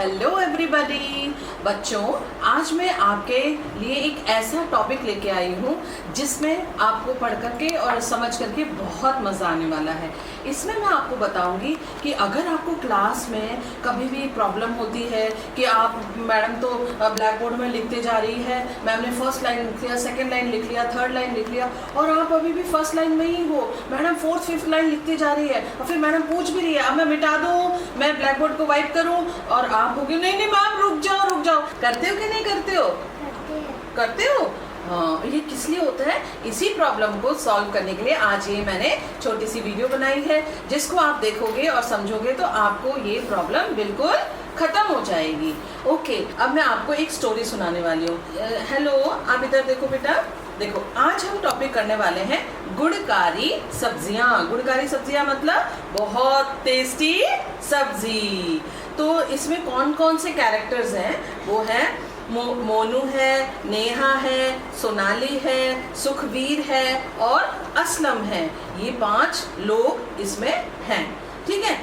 Hello everybody बच्चों, आज मैं आपके लिए एक ऐसा टॉपिक लेके आई हूँ जिसमें आपको पढ़ करके और समझ करके बहुत मज़ा आने वाला है। इसमें मैं आपको बताऊंगी कि अगर आपको क्लास में कभी भी प्रॉब्लम होती है कि आप मैडम तो ब्लैक बोर्ड में लिखते जा रही है, मैम ने फर्स्ट लाइन लिख लिया, सेकेंड लाइन लिख लिया, थर्ड लाइन लिख लिया और आप अभी भी फर्स्ट लाइन में ही हो, मैडम फोर्थ फिफ्थ लाइन लिखती जा रही है और फिर मैडम पूछ भी रही है अब मैं मिटा दूँ, मैं ब्लैक बोर्ड को वाइप करूँ, और आप होगी नहीं नहीं मैम रुक जाओ। करते हो कि नहीं करते हो? करते हो। हाँ, ये किस लिए होता है? इसी प्रॉब्लम को सॉल्व करने के लिए आज ये मैंने छोटी सी वीडियो बनाई है, जिसको आप देखोगे और समझोगे तो आपको ये प्रॉब्लम बिल्कुल खत्म हो जाएगी। ओके, अब मैं आपको एक स्टोरी सुनाने वाली हूँ। हेलो, आप इधर देखो बेटा। देखो, आज हम टॉपिक करने वाले हैं गुणकारी सब्जियां। गुणकारी सब्जियां मतलब बहुत टेस्टी सब्जी। तो इसमें कौन कौन से कैरेक्टर्स हैं? वो है मोनू है, नेहा है, सोनाली है, सुखवीर है और असलम है। ये 5 लोग इसमें हैं, ठीक है।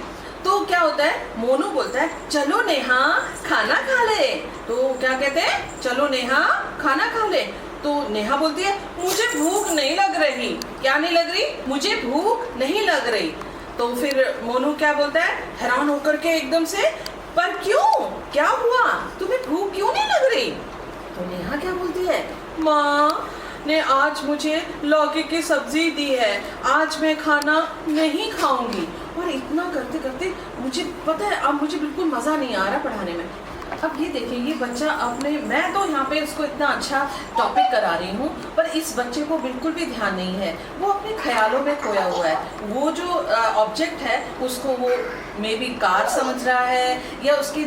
तो क्या होता है, मोनू बोलता है चलो नेहा खाना खा ले। तो क्या कहते हैं, चलो नेहा खाना खा ले। तो नेहा बोलती है मुझे भूख नहीं लग रही। क्या नहीं लग रही? मुझे भूख नहीं लग रही। तो फिर मोनू क्या बोलता है, हैरान होकर के एकदम से, पर क्यों, क्या हुआ, तुम्हें भूख क्यों नहीं लग रही? तो नेहा क्या बोलती है, माँ ने आज मुझे लौकी की सब्जी दी है, आज मैं खाना नहीं खाऊंगी। और इतना करते करते मुझे पता है अब मुझे बिल्कुल मज़ा नहीं आ रहा पढ़ाने में। अब ये देखिए, ये बच्चा अपने, मैं तो यहाँ पे इसको इतना अच्छा टॉपिक करा रही हूँ, पर इस बच्चे को बिल्कुल भी ध्यान नहीं है, वो अपने ख्यालों में खोया हुआ है। वो जो ऑब्जेक्ट है उसको वो मे बी कार समझ रहा है, या उसके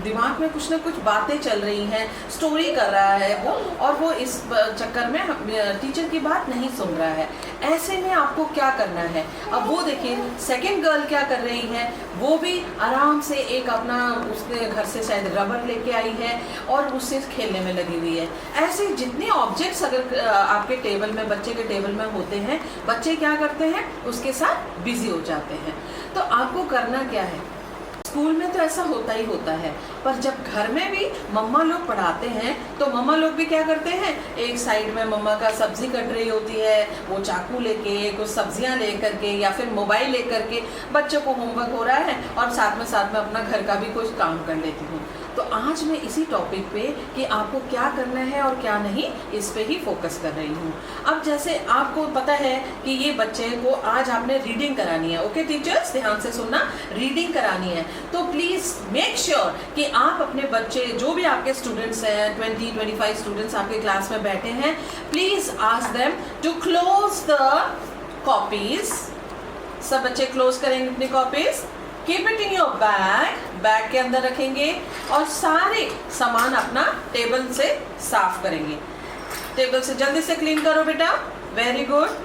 दिमाग में कुछ ना कुछ बातें चल रही हैं, स्टोरी कर रहा है वो, और वो इस चक्कर में टीचर की बात नहीं सुन रहा है। ऐसे में आपको क्या करना है? अब वो देखिए, सेकेंड गर्ल क्या कर रही है, वो भी आराम से एक अपना, उसने घर से शायद रबर लेके आई है और उससे खेलने में लगी हुई है। ऐसे जितने ऑब्जेक्ट्स अगर आपके टेबल में, बच्चे के टेबल में होते हैं, बच्चे क्या करते हैं, उसके साथ बिजी हो जाते हैं। तो आपको करना क्या है? स्कूल में तो ऐसा होता ही होता है, पर जब घर में भी मम्मा लोग पढ़ाते हैं तो मम्मा लोग भी क्या करते हैं, एक साइड में मम्मा का सब्जी कट रही होती है, वो चाकू लेके, कुछ सब्जियां लेकर के या फिर मोबाइल लेकर के, बच्चों को होमवर्क हो रहा है और साथ में अपना घर का भी कुछ काम कर लेती हूँ। तो आज मैं इसी टॉपिक पे कि आपको क्या करना है और क्या नहीं, इस पे ही फोकस कर रही हूँ। अब जैसे आपको पता है कि ये बच्चे को आज आपने रीडिंग करानी है। ओके टीचर्स, ध्यान से सुनना, रीडिंग करानी है। तो प्लीज़ मेक श्योर कि आप अपने बच्चे, जो भी आपके स्टूडेंट्स हैं, 20-25 स्टूडेंट्स आपके क्लास में बैठे हैं, please ask them to close the copies. सब बच्चे क्लोज करेंगे अपनी copies, keep it in your bag, bag के अंदर रखेंगे और सारे सामान अपना टेबल से साफ करेंगे। टेबल से जल्दी से क्लीन करो बेटा, वेरी गुड।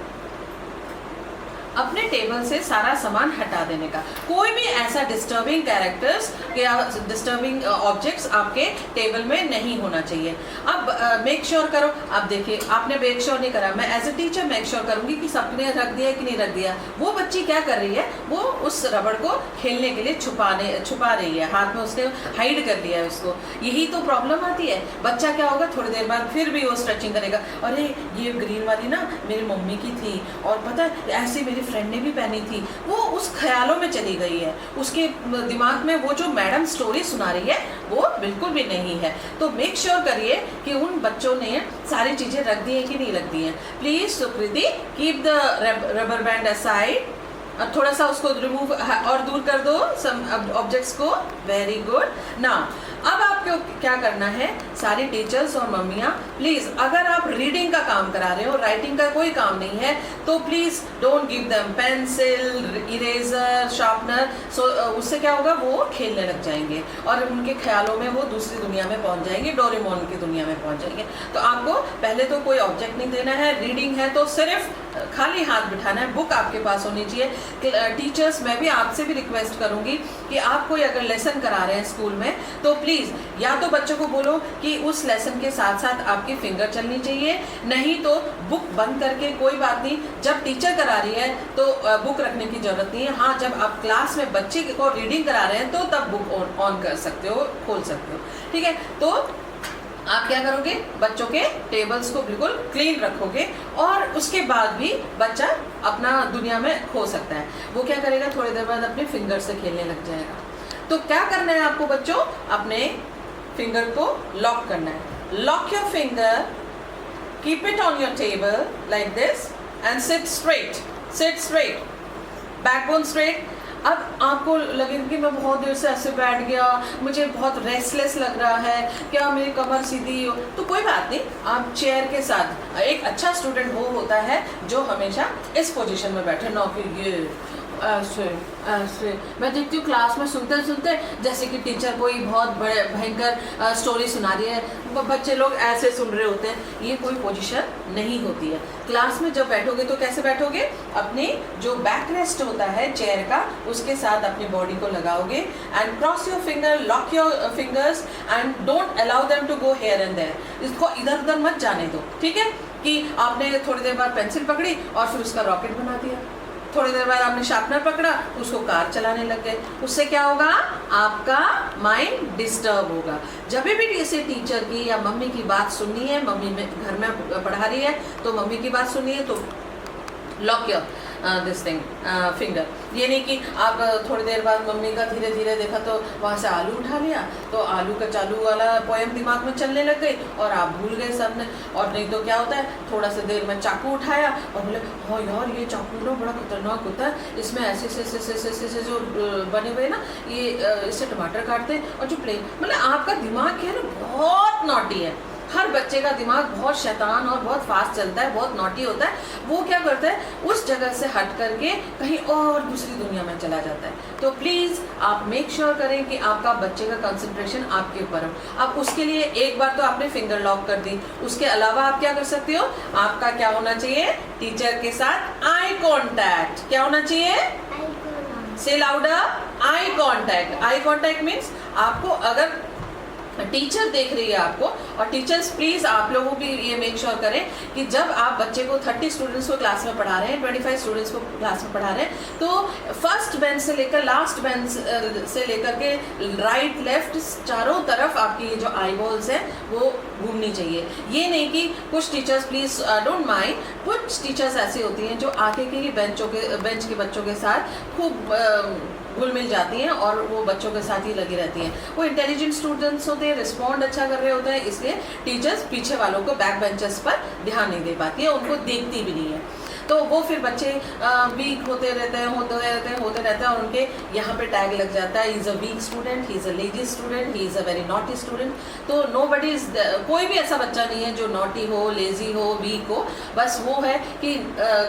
अपने टेबल से सारा सामान हटा देने का। कोई भी ऐसा डिस्टर्बिंग कैरेक्टर्स या डिस्टर्बिंग ऑब्जेक्ट्स आपके टेबल में नहीं होना चाहिए। अब मेक श्योर करो। अब देखिए, आपने मेक श्योर नहीं करा, मैं as a teacher make sure करूंगी कि सबने रख दिया कि नहीं रख दिया। वो बच्ची क्या कर रही है, वो उस रबड़ को खेलने के लिए छुपा रही है, हाथ में उसने हाइड कर लिया है उसको। यही तो प्रॉब्लम आती है। बच्चा क्या होगा, थोड़ी देर बाद फिर भी वो स्ट्रेचिंग करेगा, अरे ये ग्रीन वाली ना मेरी मम्मी की थी और पता है ऐसे मेरी फ्रेंड ने भी पहनी थी। वो उस ख्यालों में चली गई है, उसके दिमाग में वो जो मैडम स्टोरी सुना रही है वो बिल्कुल भी नहीं है। तो मेक श्योर करिए कि उन बच्चों ने सारी चीजें रख दी है कि नहीं रख दी हैं। Please Sukriti, keep the rubber band aside, थोड़ा सा उसको रिमूव और दूर कर दो सम ऑब्जेक्ट्स को, वेरी गुड। नाउ अब आपको क्या करना है, सारी टीचर्स और मम्मियाँ प्लीज़, अगर आप रीडिंग का काम करा रहे हो, राइटिंग का कोई काम नहीं है, तो please don't give them pencil, eraser, sharpener. So उससे क्या होगा, वो खेलने लग जाएंगे और उनके ख्यालों में वो दूसरी दुनिया में पहुंच जाएंगे, डोरेमोन की दुनिया में पहुंच जाएंगे। तो आपको पहले तो कोई ऑब्जेक्ट नहीं देना है, रीडिंग है तो सिर्फ खाली हाथ बिठाना है, बुक आपके पास होनी चाहिए। टीचर्स, मैं भी आपसे भी रिक्वेस्ट करूंगी कि आप कोई अगर लेसन करा रहे हैं स्कूल में तो प्लीज़ या तो बच्चों को बोलो कि उस लेसन के साथ साथ आपकी फिंगर चलनी चाहिए, नहीं तो बुक बंद करके कोई बात नहीं, जब टीचर करा रही है तो बुक रखने की ज़रूरत नहीं है। हाँ, जब आप क्लास में बच्चे को रीडिंग करा रहे हैं तो तब बुक ऑन कर सकते हो, खोल सकते हो, ठीक है। तो आप क्या करोगे, बच्चों के टेबल्स को बिल्कुल क्लीन रखोगे और उसके बाद भी बच्चा अपना दुनिया में खो सकता है। वो क्या करेगा, थोड़ी देर बाद अपने फिंगर से खेलने लग जाएगा। तो क्या करना है आपको बच्चों, अपने फिंगर को लॉक करना है। Lock your finger, keep it on your table like this and sit straight, backbone straight. अब आपको लगेगा कि मैं बहुत देर से ऐसे बैठ गया, मुझे बहुत रेस्टलेस लग रहा है, क्या मेरी कमर सीधी हो, तो कोई बात नहीं, आप चेयर के साथ, एक अच्छा स्टूडेंट वो होता है जो हमेशा इस पोजीशन में बैठे, ना कि ये ऐसे ऐसे। मैं देखती हूँ क्लास में सुनते सुनते जैसे कि टीचर कोई बहुत बड़े भयंकर स्टोरी सुना रही है, बच्चे लोग ऐसे सुन रहे होते हैं। ये कोई पोजीशन नहीं होती है। क्लास में जब बैठोगे तो कैसे बैठोगे, अपने जो बैक रेस्ट होता है चेयर का उसके साथ अपनी बॉडी को लगाओगे and cross your finger, lock your fingers and don't allow them to go here and there. इसको इधर उधर मत जाने दो, ठीक है। कि आपने थोड़ी देर बाद पेंसिल पकड़ी और फिर उसका रॉकेट बना दिया, थोड़ी देर बाद आपने शार्पनर पकड़ा, उसको कार चलाने लग गए। उससे क्या होगा, आपका माइंड डिस्टर्ब होगा। जब भी किसी टीचर की या मम्मी की बात सुननी है, मम्मी में घर में पढ़ा रही है तो मम्मी की बात सुननी है तो lock your this thing finger. ये नहीं कि आप थोड़ी देर बाद मम्मी का धीरे धीरे देखा तो वहाँ से आलू उठा लिया तो आलू का चालू वाला पोएम दिमाग में चलने लग गई और आप भूल गए सबने। और नहीं तो क्या होता है, थोड़ा सा देर में चाकू उठाया और बोले हाँ यार ये चाकू ना बड़ा खतरनाक होता है, इसमें ऐसे से जो बने हुए ना ये इससे टमाटर काटते हैं और जो प्लेन, मतलब आपका दिमाग क्या है ना बहुत नॉटी है। हर बच्चे का दिमाग बहुत शैतान और बहुत फास्ट चलता है, बहुत नॉटी होता है। वो क्या करता है, उस जगह से हट करके कहीं और दूसरी दुनिया में चला जाता है। तो प्लीज़ आप मेक श्योर करें कि आपका बच्चे का कंसंट्रेशन आपके ऊपर हो। अब उसके लिए एक बार तो आपने फिंगर लॉक कर दी, उसके अलावा आप क्या कर सकते हो, आपका क्या होना चाहिए, टीचर के साथ आई कॉन्टैक्ट। क्या होना चाहिए, से louder, eye contact. Eye contact means आपको अगर टीचर देख रही है आपको, और टीचर्स प्लीज़ आप लोगों भी ये मेक श्योर करें कि जब आप बच्चे को 30 स्टूडेंट्स को क्लास में पढ़ा रहे हैं, 25 स्टूडेंट्स को क्लास में पढ़ा रहे हैं, तो फर्स्ट बेंच से लेकर लास्ट बेंच से लेकर के राइट लेफ्ट चारों तरफ आपकी ये जो आई बॉल्स हैं वो घूमनी चाहिए। ये नहीं कि कुछ टीचर्स, प्लीज़ डोंट माइंड, कुछ टीचर्स ऐसी होती हैं जो आगे के ही बेंच के बच्चों के साथ खूब घुल मिल जाती हैं और वो बच्चों के साथ ही लगी रहती हैं। वो इंटेलिजेंट स्टूडेंट्स होते हैं, रिस्पॉन्ड अच्छा कर रहे होते हैं, इसलिए टीचर्स पीछे वालों को, बैक बेंचर्स पर ध्यान नहीं दे पाती है, उनको देखती भी नहीं है। तो वो फिर बच्चे वीक होते रहते हैं और उनके यहाँ पे टैग लग जाता है, he is a weak student, he is a lazy student, he is a very naughty student. तो नोबडी इज, कोई भी ऐसा बच्चा नहीं है जो नॉटी हो, लेजी हो, वीक हो। बस वो है कि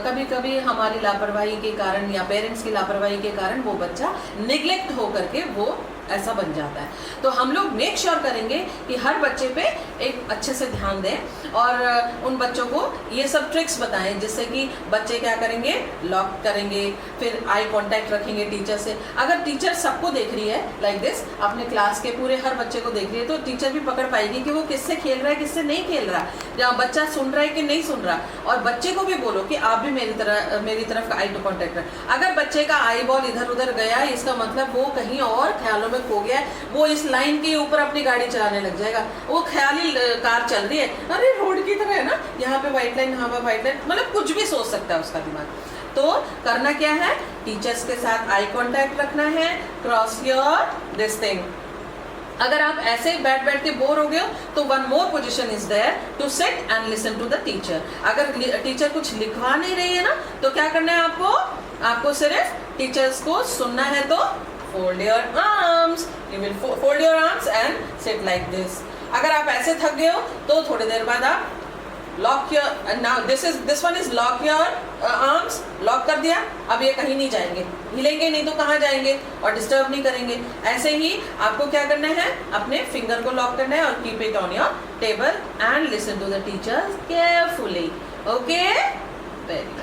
कभी कभी हमारी लापरवाही के कारण या पेरेंट्स की लापरवाही के कारण वो बच्चा निग्लेक्ट हो करके वो ऐसा बन जाता है। तो हम लोग मेक श्योर करेंगे कि हर बच्चे पे एक अच्छे से ध्यान दें और उन बच्चों को ये सब ट्रिक्स बताएं जिससे कि बच्चे क्या करेंगे, लॉक करेंगे, फिर आई कांटेक्ट रखेंगे टीचर से। अगर टीचर सबको देख रही है लाइक दिस, अपने क्लास के पूरे हर बच्चे को देख रही है, तो टीचर भी पकड़ पाएगी कि वो किससे खेल रहा है, किससे नहीं खेल रहा, या बच्चा सुन रहा है कि नहीं सुन रहा। और बच्चे को भी बोलो कि आप भी मेरी तरफ आई टू कॉन्टेक्ट रखें। अगर बच्चे का आई बॉल इधर उधर गया, इसका मतलब वो कहीं और ख्यालों में खो गया है, वो इस लाइन के ऊपर अपनी गाड़ी चलाने लग जाएगा। वो ख्याली कार चल रही है, अरे रोड की तरह है ना, यहाँ पे व्हाइट लाइन, यहाँ पे व्हाइट लाइन, मतलब कुछ भी सोच सकता है उसका दिमाग। तो करना क्या है, टीचर्स के साथ आई कांटेक्ट रखना है, क्रॉस योर दिस थिंग। अगर आप ऐसे ही बैठ के बोर हो गए हो तो one more position is there to sit and listen to the teacher. अगर टीचर कुछ लिखवा नहीं रही है ना, तो क्या करना है आपको सिर्फ टीचर्स को सुनना है। तो fold your arms, you will fold your arms and sit like this। अगर आप ऐसे थक गए हो तो थोड़ी देर बाद आप lock your, now this one is lock your arms, lock कर दिया। अब ये कहीं नहीं जाएंगे, हिलेंगे नहीं तो कहाँ जाएंगे, और डिस्टर्ब नहीं करेंगे। ऐसे ही आपको क्या करना है, अपने फिंगर को लॉक करना है और keep it on your table and listen to the teacher carefully. Okay, very